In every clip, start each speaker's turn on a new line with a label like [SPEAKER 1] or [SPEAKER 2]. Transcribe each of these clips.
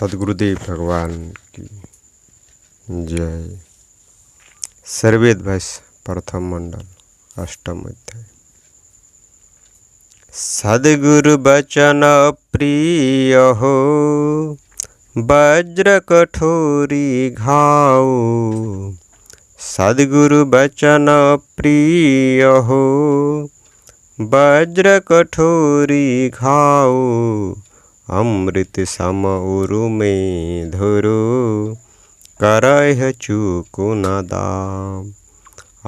[SPEAKER 1] सद्गुरुदेव भगवान की जय। सर्वेद भाष्य प्रथम मंडल अष्टम अध्याय। सद्गुरु बचन प्रिय हो वज्र कठोरी घाव। सद्गुरु बचन प्रिय हो वज्र कठोरी घाव। अमृत सम उरु में धरो करह चूकु न दाम।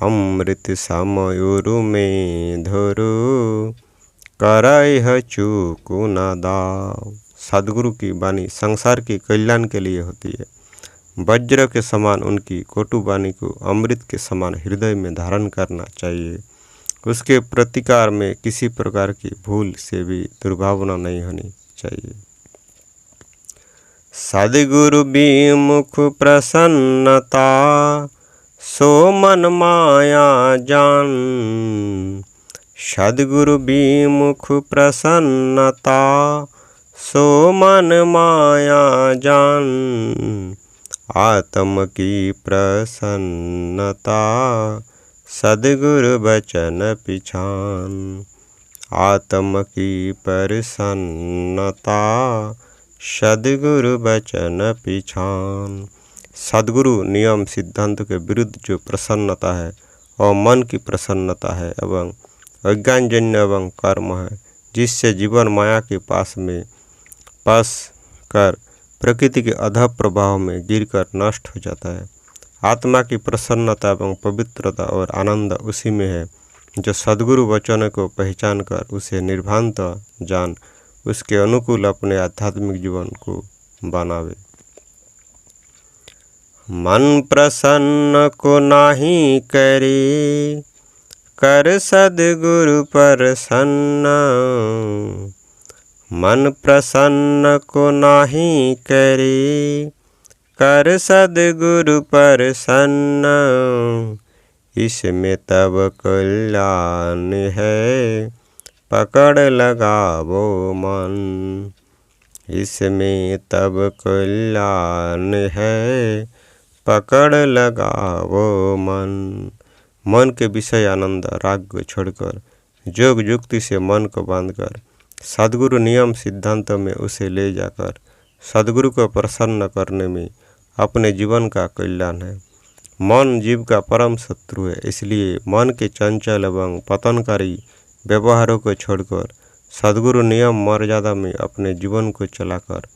[SPEAKER 1] अमृत सम उरु में धरो करह चूकु न दाम। सद्गुरु की वाणी संसार के कल्याण के लिए होती है। वज्र के समान उनकी कोटु वाणी को अमृत के समान हृदय में धारण करना चाहिए। उसके प्रतिकार में किसी प्रकार की भूल से भी दुर्भावना नहीं होनी चाहिए। सद्गुरु विमुख प्रसन्नता सो मन माया जान। सद्गुरु विमुख प्रसन्नता सो मन माया जान। आत्म की प्रसन्नता सद्गुरु बचन पिछान। आत्म की प्रसन्नता सद्गुरु बचन पिछान। सद्गुरु नियम सिद्धांत के विरुद्ध जो प्रसन्नता है और मन की प्रसन्नता है एवं अज्ञानजन्य एवं कर्म है, जिससे जीवन माया के पास कर प्रकृति के अधः प्रभाव में गिरकर नष्ट हो जाता है। आत्मा की प्रसन्नता एवं पवित्रता और आनंद उसी में है जो सद्गुरु वचन को पहचान कर उसे निर्भांत जान उसके अनुकूल अपने आध्यात्मिक जीवन को बनावे। मन प्रसन्न को नाही करे कर सद्गुरु प्रसन्न। मन प्रसन्न को नाही करे कर सद्गुरु प्रसन्न। इसमें तब कल्याण है पकड़ लगावो मन। इसमें तब कल्याण है पकड़ लगावो मन। मन के विषय आनंद राग को छोड़कर योग युक्ति से मन को बांधकर सद्गुरु नियम सिद्धांत में उसे ले जाकर सद्गुरु को प्रसन्न करने में अपने जीवन का कल्याण है। मन जीव का परम शत्रु है, इसलिए मन के चंचल एवं पतनकारी व्यवहारों को छोड़कर सद्गुरु नियम मर्यादा में अपने जीवन को चलाकर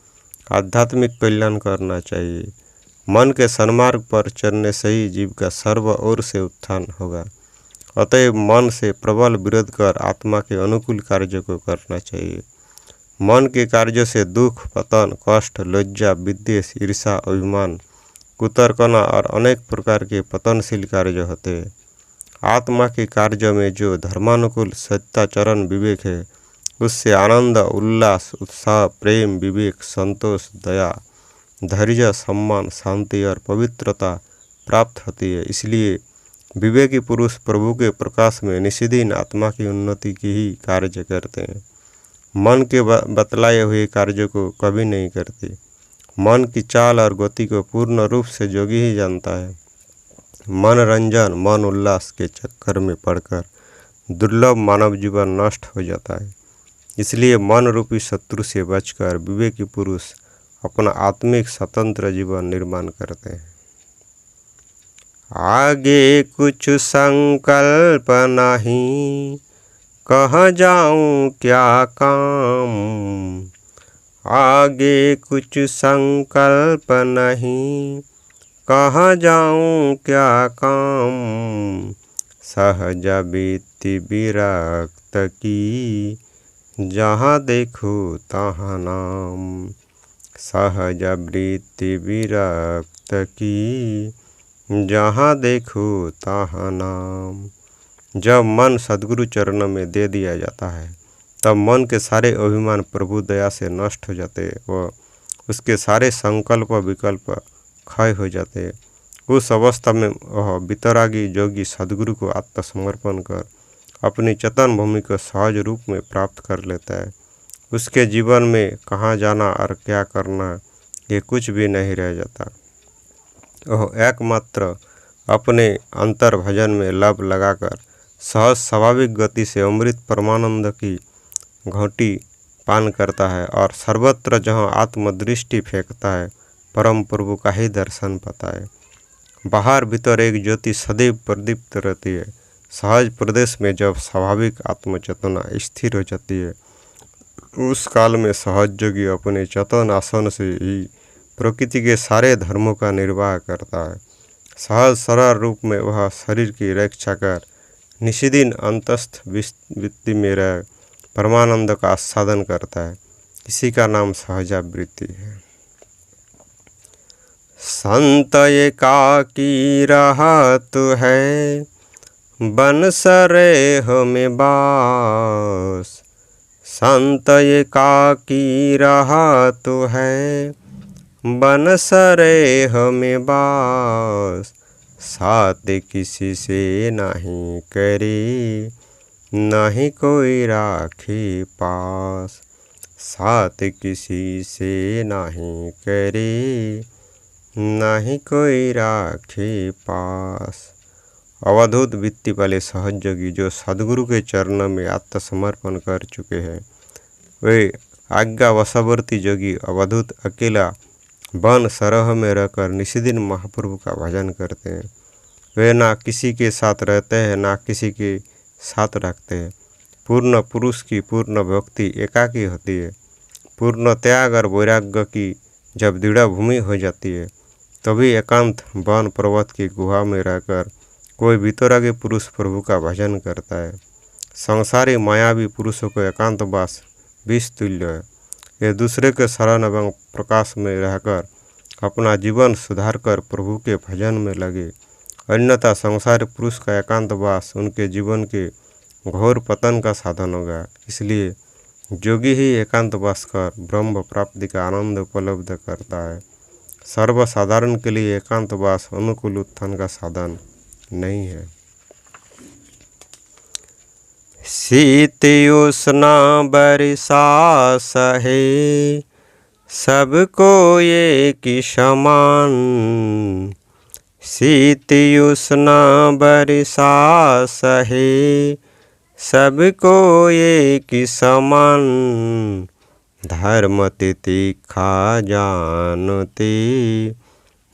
[SPEAKER 1] आध्यात्मिक कल्याण करना चाहिए। मन के सन्मार्ग पर चलने से ही जीव का सर्व ओर से उत्थान होगा। अतएव मन से प्रबल विरोध कर आत्मा के अनुकूल कार्य को करना चाहिए। मन के कार्यों से दुख, पतन, कष्ट, लज्जा, विद्वेष, ईर्षा, अभिमान, कुतर्कना और अनेक प्रकार के पतनशील कार्य होते हैं। आत्मा के कार्य में जो धर्मानुकूल सत्याचरण विवेक है, उससे आनंद, उल्लास, उत्साह, प्रेम, विवेक, संतोष, दया, धैर्य, सम्मान, शांति और पवित्रता प्राप्त होती है। इसलिए विवेकी पुरुष प्रभु के प्रकाश में निशिदिन आत्मा की उन्नति की ही कार्य करते हैं। मन के बतलाए हुए कार्यों को कभी नहीं करते। मन की चाल और गति को पूर्ण रूप से जोगी ही जानता है। मनोरंजन, मन उल्लास के चक्कर में पड़कर दुर्लभ मानव जीवन नष्ट हो जाता है। इसलिए मन रूपी शत्रु से बचकर विवेकी पुरुष अपना आत्मिक स्वतंत्र जीवन निर्माण करते हैं। आगे कुछ संकल्प नहीं, कहाँ जाऊँ क्या काम। आगे कुछ संकल्प नहीं, कहाँ जाऊँ क्या काम। सहज बीति विरक्त की, जहाँ देखो तहाँ नाम। सहज वृत्ति विरक्त की, जहाँ देखो तहाँ नाम। जब मन सद्गुरु चरणों में दे दिया जाता है, तब मन के सारे अभिमान प्रभु दया से नष्ट हो जाते व उसके सारे संकल्प विकल्प क्षय हो जाते। उस अवस्था में वह वितरागी योगी सद्गुरु को आत्मसमर्पण कर अपनी चेतन भूमि को सहज रूप में प्राप्त कर लेता है। उसके जीवन में कहाँ जाना और क्या करना ये कुछ भी नहीं रह जाता। वह एकमात्र अपने अंतर भजन में लब लगाकर सहज स्वाभाविक गति से अमृत परमानंद की घोंटी पान करता है और सर्वत्र जहाँ आत्मदृष्टि फेंकता है परम प्रभु का ही दर्शन पाता है। बाहर भीतर एक ज्योति सदैव प्रदीप्त रहती है। सहज प्रदेश में जब स्वाभाविक आत्मचेतना स्थिर हो जाती है उस काल में सहज योगी अपने चेतन आसन से ही प्रकृति के सारे धर्मों का निर्वाह करता है। सहज सरल रूप में वह शरीर की रक्षा कर निशिदिन अंतस्थ वृत्ति में रह परमानंद का आस्वादन करता है। इसी का नाम सहजावृत्ति है। संत एकाकी रहत है बन सरेह में बास। संत एकाकी रहत है बन सरेह में बास। साथ किसी से नहीं करे नहीं कोई राखी पास। साथ किसी से नहीं करे नहीं कोई राखी पास। अवधूत वृत्ति वाले सहज योगी जो सदगुरु के चरणों में आत्मसमर्पण कर चुके हैं वे आज्ञा वशवर्ती योगी अवधूत अकेला वन सरह में रहकर निशिदिन महाप्रभु का भजन करते हैं। वे ना किसी के साथ रहते हैं ना किसी के साथ रखते हैं। पूर्ण पुरुष की पूर्ण भक्ति एकाकी होती है। पूर्ण त्याग और वैराग्य की जब दृढ़ भूमि हो जाती है तभी एकांत वन पर्वत की गुहा में रहकर कोई वितरागी पुरुष प्रभु का भजन करता है। संसारी मायावी पुरुषों को एकांतवास विष तुल्य है। ये दूसरे के शरण एवं प्रकाश में रहकर अपना जीवन सुधार कर प्रभु के भजन में लगे, अन्यथा संसारी पुरुष का एकांतवास उनके जीवन के घोर पतन का साधन होगा। इसलिए योगी ही एकांतवास कर ब्रह्म प्राप्ति का आनंद उपलब्ध करता है। सर्वसाधारण के लिए एकांतवास अनुकूल उत्थान का साधन नहीं है। शीत उष्ण बरसा सहे सबको एक समान। शीत उष्ण बरसा सहे सबको एक समान। धर्म तितिखा जानते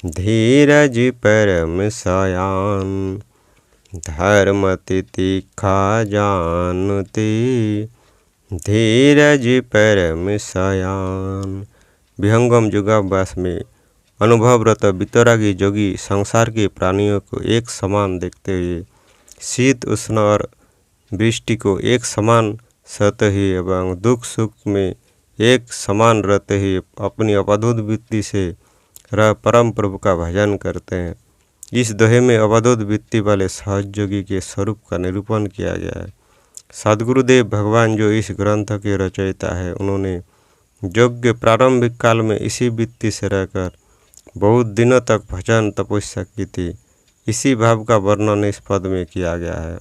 [SPEAKER 1] धीरज परम सयान। धर्म तितिखा जानते धीरज परम सयान। विहंगम युगाभ्यास में अनुभवरत वितरागी जोगी संसार के प्राणियों को एक समान देखते हुए शीत उष्ण और वृष्टि को एक समान सहते हुए एवं दुख सुख में एक समान रहते हुए अपनी अवधूत वृत्ति से रह परम प्रभु का भजन करते हैं। इस दोहे में अवधूत वृत्ति वाले सहज योगी के स्वरूप का निरूपण किया गया है। सद्गुरुदेव भगवान जो इस ग्रंथ के रचयिता है उन्होंने योग्य प्रारंभिक काल में इसी वृत्ति से रहकर बहुत दिनों तक भजन तपस्या की थी। इसी भाव का वर्णन इस पद में किया गया है।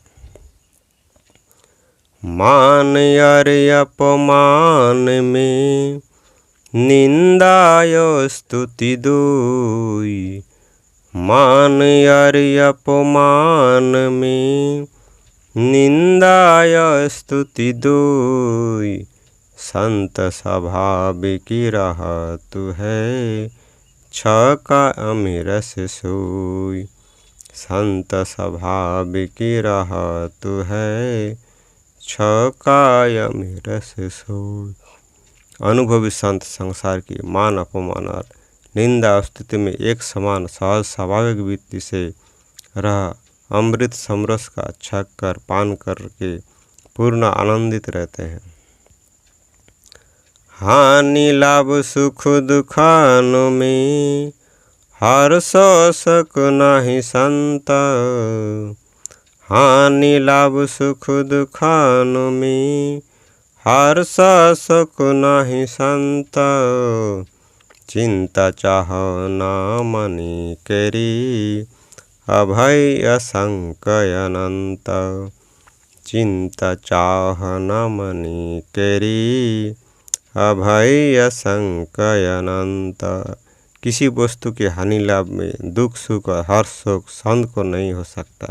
[SPEAKER 1] मान और अपमान में निंदाय स्तुति दोई। मान और अपमान में निंदाय स्तुति दोई। संत स्वाभाविकी रहत है छका अमिरस सोई। संत स्वाभाविकी रहत है छकाय अमिरस सोई। अनुभवी संत संसार की मान अपमान और निंदा स्तुति में एक समान सहज स्वाभाविक वृत्ति से रह अमृत समरस का छक कर पान करके पूर्ण आनंदित रहते हैं। हानि लाभ सुख दुखान में हर्ष सक नहीं संत। हानि लाभ सुख दुखान में हर्ष सक नहीं संत। चिंता चाह ना मनि करी अभय असंकय अनंत। चिंता चाह न मनि करी अभय असंकय अनंत। किसी वस्तु के हानि लाभ में दुख सुख और हर्ष शोक संत को नहीं हो सकता।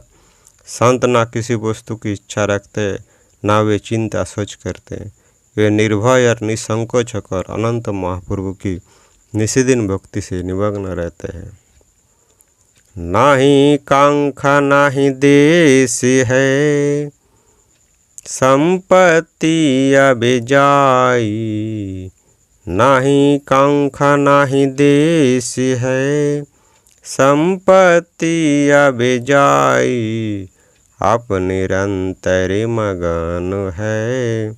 [SPEAKER 1] संत ना किसी वस्तु की इच्छा रखते, ना वे चिंता सोच करते। वे निर्भय और निसंकोच होकर अनंत महाप्रभु की निशिदिन भक्ति से निमग्न रहते हैं। नाही कांक्षा नाही देश है, संपत्ति अबे जाई। नाही कांक्षा नाही देश है, संपत्ति अबे जाई। आप निरंतर मगन है,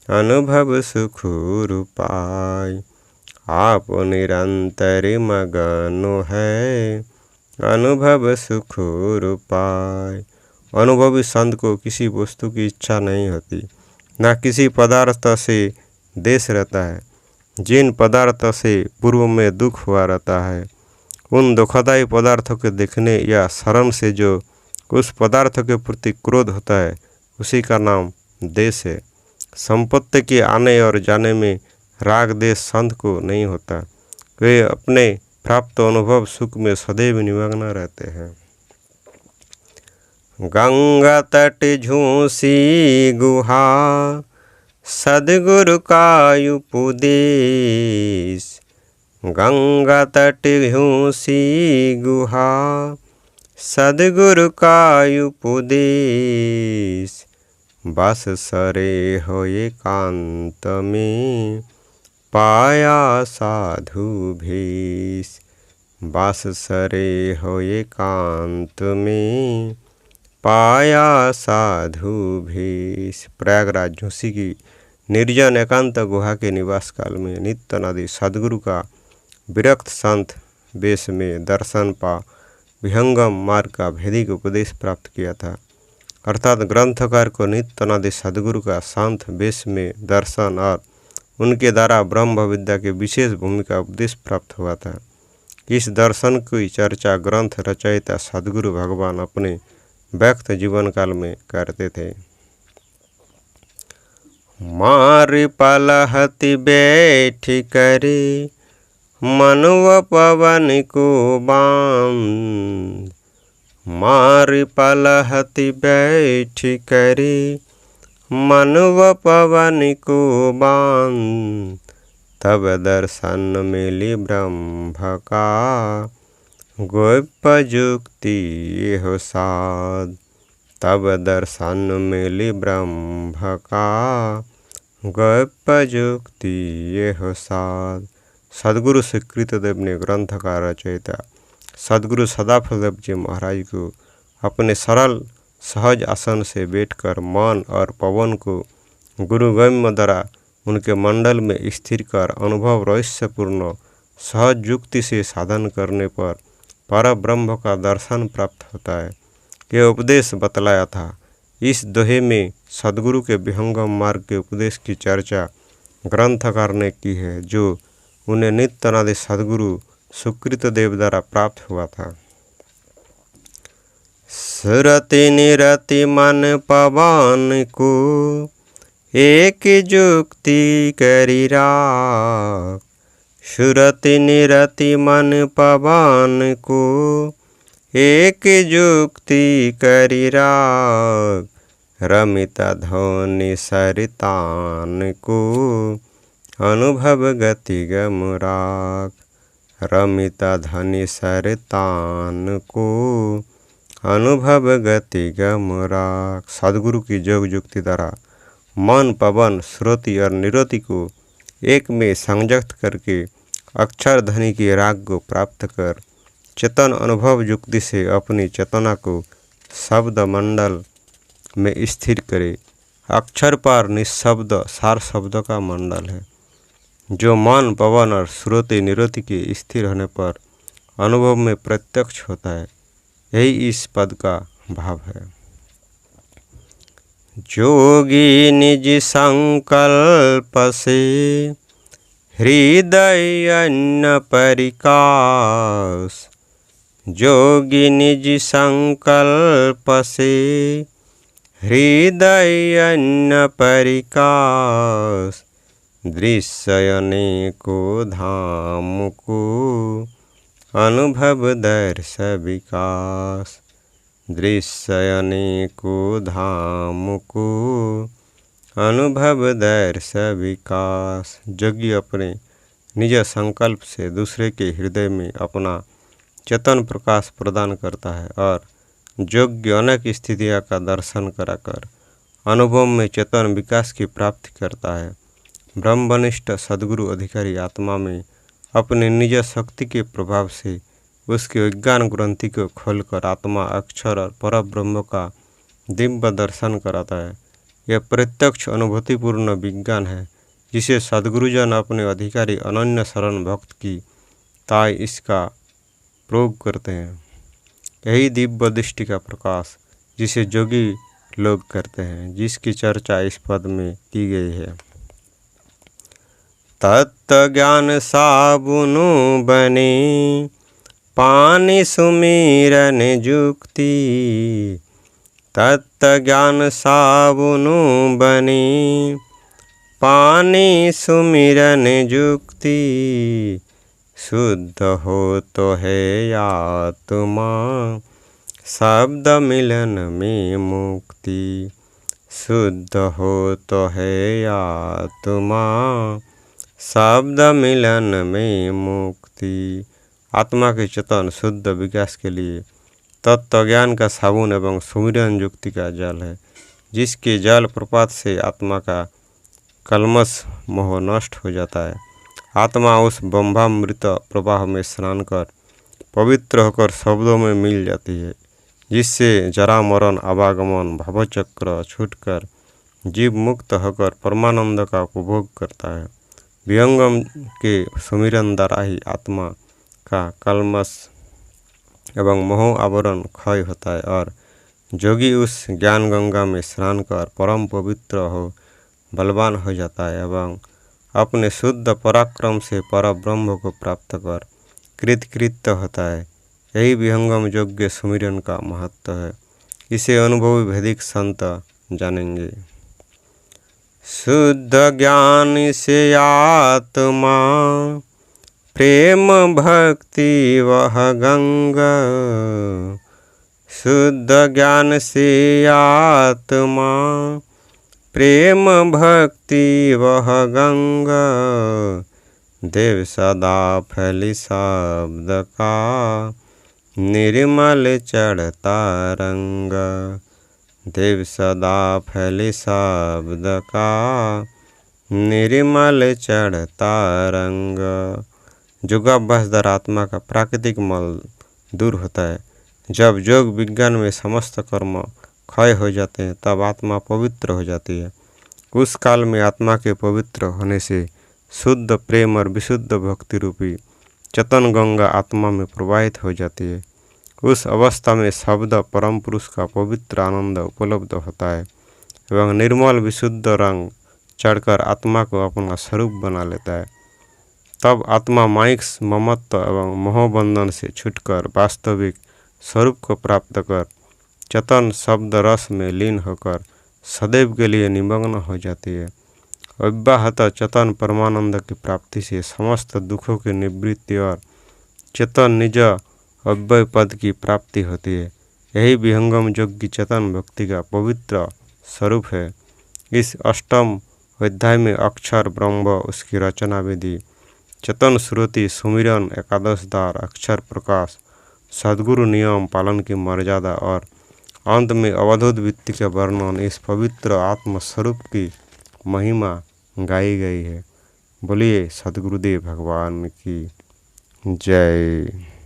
[SPEAKER 1] अनुभव सुख रूपाई। आप निरंतर मगन है, अनुभव सुख रूपाई। अनुभवी संत को किसी वस्तु की इच्छा नहीं होती, ना किसी पदार्थ से देश रहता है। जिन पदार्थों से पूर्व में दुख हुआ रहता है, उन दुखदायी पदार्थों के देखने या शरण से जो उस पदार्थ के प्रति क्रोध होता है, उसी का नाम देश है। संपत्ति के आने और जाने में राग देश संत को नहीं होता। वे अपने प्राप्त अनुभव सुख में सदैव निमग्न रहते हैं। गंगा तट झूसी गुहा, सद्गुरु का उपदेश। गंगा तट झूसी गुहा, सद्गुरु का उपदेश। बस सरे हो एकांत में, पाया साधु भेष। बस सरे हो एकांत में, पाया साधु भेष। प्रयागराज झूसी की निर्जन एकांत गुहा के निवास काल में नित्यानंद सद्गुरु का विरक्त संत वेश में दर्शन पा विहंगम मार्ग का भेदिक उपदेश प्राप्त किया था। अर्थात ग्रंथकार को नित्यानंद सद्गुरु का शांत वेश में दर्शन और उनके द्वारा ब्रह्म विद्या के विशेष भूमिका उपदेश प्राप्त हुआ था। इस दर्शन की चर्चा ग्रंथ रचयिता सद्गुरु भगवान अपने व्यक्त जीवन काल में करते थे। मार पलहति बैठ करे, मनुव पवन को बांध। मार पलहति बैठ करे, मनुव पवन को बांध। तब दर्शन मिली ब्रह्म का, गोप्य जुक्ति हो साध। तब दर्शन मिली ब्रह्म का, गोप्य जुक्ति हो साध। सद्गुरु सुकृतदेव ने ग्रंथ का रचयिता सद्गुरु सदाफलदेव जी महाराज को अपने सरल सहज आसन से बैठकर मन और पवन को गुरुगम्य द्वारा उनके मंडल में स्थिर कर अनुभव रहस्यपूर्ण सहज युक्ति से साधन करने पर पर ब्रह्म का दर्शन प्राप्त होता है, यह उपदेश बतलाया था। इस दोहे में सद्गुरु के विहंगम मार्ग के उपदेश की चर्चा ग्रंथकार ने की है, जो उन्हें नित्यानंद सद्गुरु सुकृतदेव द्वारा प्राप्त हुआ था। सुरति निरति मन पवन को, एक जुक्ति करी राख। सुरति निरति मन पवन को, एक जुक्ति करी राख। रमिता ध्वनि सरितान को, अनुभव गति गम राख। रमिता ध्वनि सरितान को, अनुभव गति गम राख। सद्गुरु की जोग युक्ति द्वारा मन पवन श्रुति और निरति को एक में संयुक्त करके अक्षर ध्वनि के राग को प्राप्त कर चेतन अनुभव युक्ति से अपनी चेतना को शब्द मंडल में स्थिर करे। अक्षर पर निशब्द सार शब्द का मंडल है, जो मन पवन और श्रुति निरति के स्थिर होने पर अनुभव में प्रत्यक्ष होता है। यही इस पद का भाव है। जोगी निज संकल्प से, हृदय अन्न परिकाश। जोगी निज संकल्प से, हृदय अन्न परिकाश। दृश्य अनेको धाम को, अनुभव दर्श विकास। दृश्य अनेको धाम को, अनुभव दर्श विकास। योगी अपने निज संकल्प से दूसरे के हृदय में अपना चेतन प्रकाश प्रदान करता है और योग्य अनेक स्थितियों का दर्शन कराकर अनुभव में चेतन विकास की प्राप्ति करता है। ब्रह्मनिष्ठ सद्गुरु अधिकारी आत्मा में अपने निज शक्ति के प्रभाव से उसके विज्ञान ग्रंथि को खोलकर आत्मा अक्षर और पर ब्रह्म का दिव्य दर्शन कराता है। यह प्रत्यक्ष अनुभूतिपूर्ण विज्ञान है जिसे सद्गुरुजन अपने अधिकारी अनन्य शरण भक्त की ताय इसका प्रयोग करते हैं। यही दिव्य दृष्टि का प्रकाश जिसे जोगी लोग करते हैं, जिसकी चर्चा इस पद में की गई है। तत्व ज्ञान साबुनु बने, पानी सुमिरन जुक्ति। तत्व ज्ञान साबुनु बने, पानी सुमिरन जुक्ति। शुद्ध हो तो है आत्मा, शब्द मिलन में मुक्ति। शुद्ध हो तो है आत्मा, शब्द मिलन में मुक्ति। आत्मा के चेतन शुद्ध विकास के लिए तत्व ज्ञान का साबुन एवं सुमिरन युक्ति का जल है, जिसके जल प्रपात से आत्मा का कलमश मोह नष्ट हो जाता है। आत्मा उस ब्रह्मामृत प्रवाह में स्नान कर पवित्र होकर शब्दों में मिल जाती है, जिससे जरा मरण आवागमन भवचक्र छूटकर जीव मुक्त होकर परमानंद का उपभोग करता है। विहंगम के सुमिरन द्वारा ही आत्मा का कलमश एवं मोह आवरण क्षय होता है और जोगी उस ज्ञान गंगा में स्नान कर परम पवित्र हो बलवान हो जाता है एवं अपने शुद्ध पराक्रम से पर ब्रह्म को प्राप्त कर कृतकृत्य होता है। यही विहंगम योग्य सुमिरन का महत्व है। इसे अनुभवी वैदिक संत जानेंगे। शुद्ध ज्ञान से आत्मा, प्रेम भक्ति वह गंगा। शुद्ध ज्ञान से आत्मा, प्रेम भक्ति वह गंगा। देव सदा फैली शब्द का, निर्मल चढ़ता रंग। देव सदा फैली शब्द का, निर्मल चढ़ता रंग। योगाभ्यास द्वारा आत्मा का प्राकृतिक मल दूर होता है। जब योग विज्ञान में समस्त कर्म क्षय हो जाते हैं तब आत्मा पवित्र हो जाती है। उस काल में आत्मा के पवित्र होने से शुद्ध प्रेम और विशुद्ध भक्ति रूपी चेतन गंगा आत्मा में प्रवाहित हो जाती है। उस अवस्था में शब्द परम पुरुष का पवित्र आनंद उपलब्ध होता है एवं निर्मल विशुद्ध रंग चढ़कर आत्मा को अपना स्वरूप बना लेता है। तब आत्मा माइक ममत्व एवं मोहबंधन से छूटकर वास्तविक स्वरूप को प्राप्त कर चेतन शब्द रस में लीन होकर सदैव के लिए निमग्न हो जाती है। अव्याहत चेतन परमानंद की प्राप्ति से समस्त दुखों की निवृत्ति और चेतन निज अव्यय पद की प्राप्ति होती है। यही विहंगम योग्य चेतन भक्ति का पवित्र स्वरूप है। इस अष्टम अध्याय में अक्षर ब्रह्म, उसकी रचना विधि, चेतन श्रुति, सुमिरन, एकादश द्वार, अक्षर प्रकाश, सद्गुरु नियम पालन की मर्यादा और अंत में अवधूत वृत्ति के वर्णन, इस पवित्र आत्म स्वरूप की महिमा गाई गई है। बोलिए सद्गुरुदेव भगवान की जय।